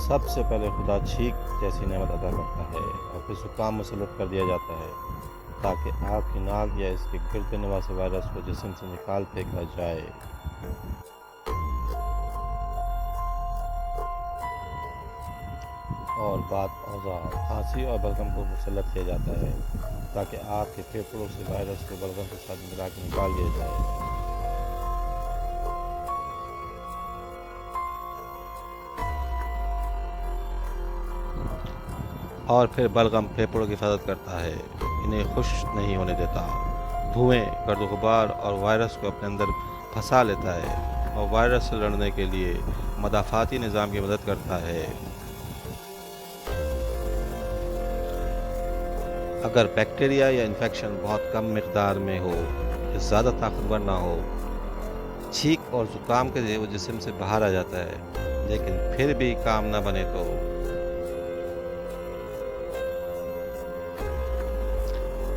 سب سے پہلے خدا چھینک جیسی نعمت عطا کرتا ہے اور پھر زکام مسلط کر دیا جاتا ہے تاکہ آپ کی ناک یا اس کے گرد نواز وائرس کو جسم سے نکال پھینکا جائے۔ اور بعد اوزار کھانسی اور بلغم کو مسلط کیا جاتا ہے تاکہ آپ کے پھیپھڑوں سے وائرس کو بلغم کے ساتھ ملا کے نکال دیا جائے۔ اور پھر بلغم پھیپھڑوں کی حفاظت کرتا ہے، انہیں خشک نہیں ہونے دیتا، دھوئیں، گرد و غبار اور وائرس کو اپنے اندر پھنسا لیتا ہے اور وائرس سے لڑنے کے لیے مدافعاتی نظام کی مدد کرتا ہے۔ اگر بیکٹیریا یا انفیکشن بہت کم مقدار میں ہو یا زیادہ طاقتور نہ ہو، چھینک اور زکام کے ذریعے وہ جسم سے باہر آ جاتا ہے، لیکن پھر بھی کام نہ بنے تو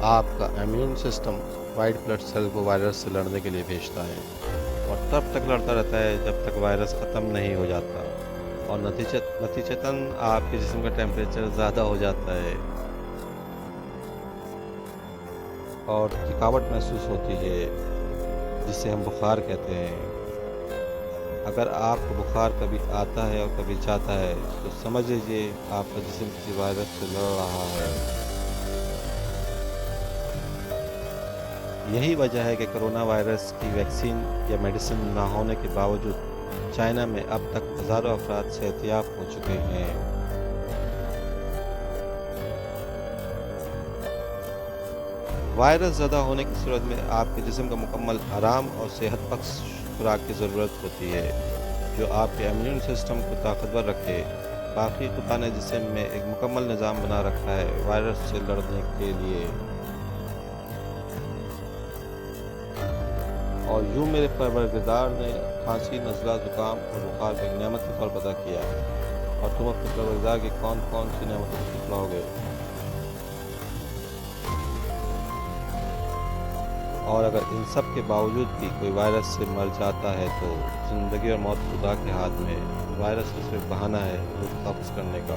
آپ کا immune system white blood cell کو وائرس سے لڑنے کے لیے بھیجتا ہے اور تب تک لڑتا رہتا ہے جب تک وائرس ختم نہیں ہو جاتا اور نتیجتاً آپ کے جسم کا ٹیمپریچر زیادہ ہو جاتا ہے اور تھکاوٹ محسوس ہوتی ہے جسے ہم بخار کہتے ہیں۔ اگر آپ کو بخار کبھی آتا ہے اور کبھی جاتا ہے تو سمجھ لیجیے آپ کا جسم کسی وائرس سے لڑ رہا ہے۔ یہی وجہ ہے کہ کرونا وائرس کی ویکسین یا میڈیسن نہ ہونے کے باوجود چائنا میں اب تک ہزاروں افراد صحت یاب ہو چکے ہیں۔ وائرس زدہ ہونے کی صورت میں آپ کے جسم کا مکمل آرام اور صحت بخش خوراک کی ضرورت ہوتی ہے جو آپ کے امیون سسٹم کو طاقتور رکھے۔ باقی خدا نے جسم میں ایک مکمل نظام بنا رکھا ہے وائرس سے لڑنے کے لیے۔ اور یوں میرے پروردگار نے کھانسی، نزلہ، زکام اور بخار کو ایک نعمت کے طور پر عطا کیا، اور تم اپنے پروردگار کی کون کون سی نعمتوں کو ٹھکراؤ گے؟ اور اگر ان سب کے باوجود بھی کوئی وائرس سے مر جاتا ہے تو زندگی اور موت خدا کے ہاتھ میں ہے۔ وائرس تو صرف بہانہ ہے لطف تفس کرنے کا۔